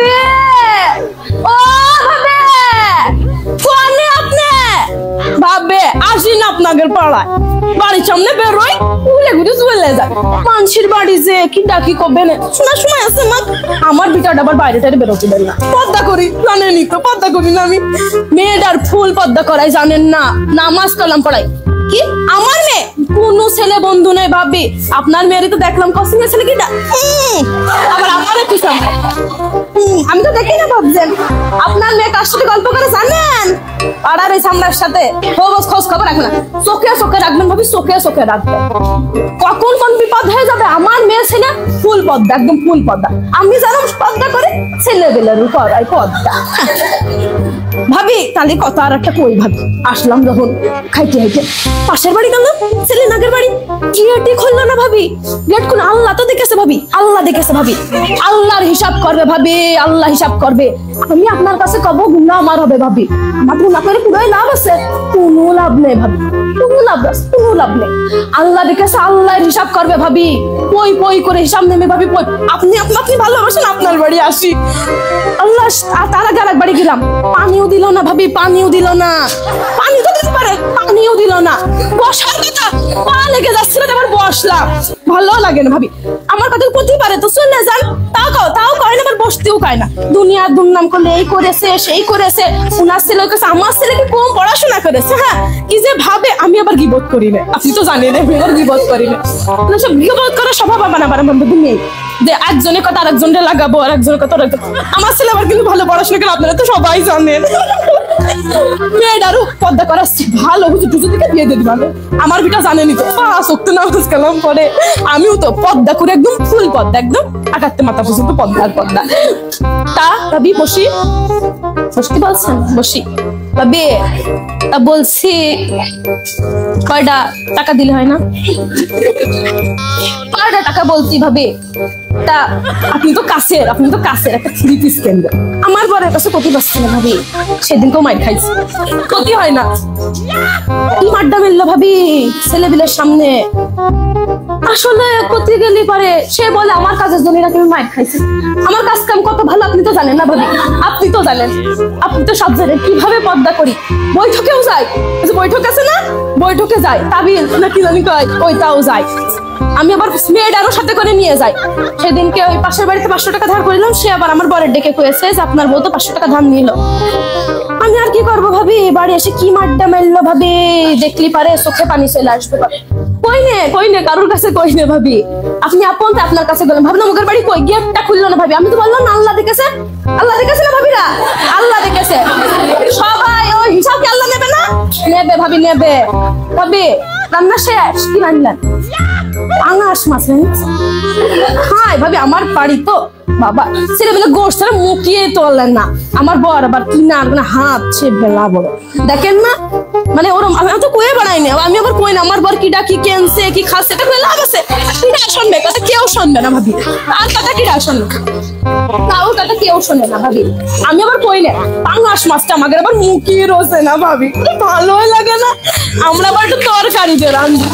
ভাবি ও ভাবি কোনে আপনি ভাবি আসি না আপনাদের পাড়ায় বাড়ির সামনে বেরোয় উলে ঘুরে চলে যায় মানুষের বাড়ি যে কি ডাকি করবে না শোনার সময় আছে মা আমার বিটাটা আবার বাইরে টাইরে বেরোতে দেন না পর্দা করি জানেনই তো পর্দা করি না আমি মেয়েটার ফুল পর্দা করাই জানেন না নামাজ কালাম পড়াই কি আমার মেয়ে কোন ছেলে বন্ধু নেই ভাবি আপনার মেয়েরই তো দেখলাম কসিংয়ের ছেলে কিটা আবার আমার একটু আমি তো দেখি না ভাবছেন আপনার মেয়ে কার সাথে গল্প করে জানেন পাড়ার এই সামলার সাথে খোঁজ খবর রাখবেন না চোখে চোখে রাখবেন ভাবি চোখে চোখে রাখবেন কখন কোন বিপদ হয়ে যাবে আমার মেয়ে ছেলে ফুল পর্দা একদম ফুল পর্দা আমি জানো পর্দা করে ছেলেবেলের উপর পর্দা ভাবি তাহলে কত আর একটা কই ভাবি আসলাম যখন খাইতে খাইতে পাশের বাড়ি গেলাম ছেলে নাগের বাড়ি গেটই খুললো না ভাবি গেট খুলে আল্লাহ তো দেখেছে ভাবি আল্লাহ দেখেছে ভাবি আল্লাহর হিসাব করবে ভাবি আল্লাহ হিসাব করবে আমি আপনার কাছে কব গুনাহ আমার হবে ভাবি আমার গুনাহ করে পুরোই লাভ আছে কোনো লাভ নেই ভাবি কোনো লাভ নেই আল্লাহ দেখেছে আল্লাহর হিসাব করবে ভাবি পই পই করে হিসাব নেবে ভাবি পই আপনি ভালোবাসেন আপনার বাড়ি আসি আল্লাহ তার আগে আরেক বাড়ি গেলাম পানিও দিল না ভাবি পানিও দিল না পানি তো দিতে পারে পানিও দিল না বসার কথা পা লেগে যাচ্ছিল আবার বসলাম ভালো লাগে না ভাবি আমার কথা করতেই পারে তো চলে যান তাও কয় না আবার বসতেও কয় না দুনিয়ার দুর্নাম করলে এই করেছে সেই করেছে উনার ছেলে কাছে আমার ছেলে কি কম পড়াশোনা করেছে হ্যাঁ কি যে ভাবে আমি আবার গিবত করি না আপনি তো জানেন আমি আবার গিবত করি না সব গিবত করার স্বভাব আমার মধ্যে নেই যে একজনের কথা আরেকজনের লাগাবো আর একজনের কথা আমার ছেলে আবার কিন্তু ভালো পড়াশোনা করে আপনারা তো সবাই জানেন মেয়েটারও পর্দা করা ভালো দুটো দিকে বিয়ে দিয়ে দিবানো আমার বিটা জানেনি তো শক্ত নামাজ কালাম পরে আমিও তো পর্দা করে একদম ফুল পর্দা একদম আকাতে মাথা পর্যন্ত পর্দার পর্দা তা ভাবি বসি বসতে বলছেন বসি ভাবি তা বলছি কয়টা টাকা দিলে হয় না কয়টা টাকা বলছি ভাবি তা আপনি তো কাছের একটা থ্রি পিস কেন্দ্র আমার বরের কাছে কত পাচ্ছিল ভাবি সেদিনকেও মাইর খাইছি ক্ষতি হয় না কি মাড্ডা মেললো ভাবি ছেলেবিলের সামনে আসলে করতে গেলে পারে সে বলে আমার কাজের জন্য নাকি আমি মাইর খাইছি আমার কাজ কাম কত ভালো আপনি তো জানেন না ভাবি আপনি তো সব জানেন কিভাবে পর্দা করি বৈঠকেও যাই বৈঠক আছে না বৈঠকে যাই তাবিল নাকি জানি কয় ওইটাও যাই আমি আবার মেয়েটারও সাথে করে নিয়ে যাই সেদিনকে ওই পাশের বাড়িতে 500 টাকা ধার করিলাম সে আবার আমার বরের ডেকে কয়েছে যে আপনার বউ তো 500 টাকা ধার নিল আমি আর কি করবো ভাবি বাড়ি এসে কি মাড্ডা মেললো ভাবি দেখলি পারে চোখে পানি চলে আসবে কইনে কারোর কাছে কইনে ভাবি আপনি আপন আপনার কাছে গেলেন ভাবলাম মুখের বাড়ি কই গেটটা খুললো না ভাবি আমি তো বললাম আল্লাহ দেখেছে না ভাবিরা আল্লাহ দেখেছে সবাই ওই হিসাব কি আল্লাহ নেবে না নেবে ভাবি নেবে ভাবি রান্না শেষ কি রান্নার পাঙাশ মাছ হাই ভাবি আমার বাড়ি তো বাবা ছেলেবেলা গোশ ছাড়া মুখিয়ে তোলেন না আমার বর আবার কিনার হাত সে বেলা বড় দেখেন না মানে ওরম আমি তো কয়ে বানাইনি আমি আবার কই না আমার বর কি ডাকি কেনছে কি খাচ্ছে এটা লাভ আছে শুনবে কথা কেউ শুনবে না ভাবি আর কথা কি শুনবে তাও কথা কেউ শোনে না ভাবি আমি আবার কই না পাঙাশ মাছটা আমাদের আবার মুখিয়ে রোছে না ভাবি ভালোই লাগে না আমরা আবার একটু তরকারি দিয়ে রান্না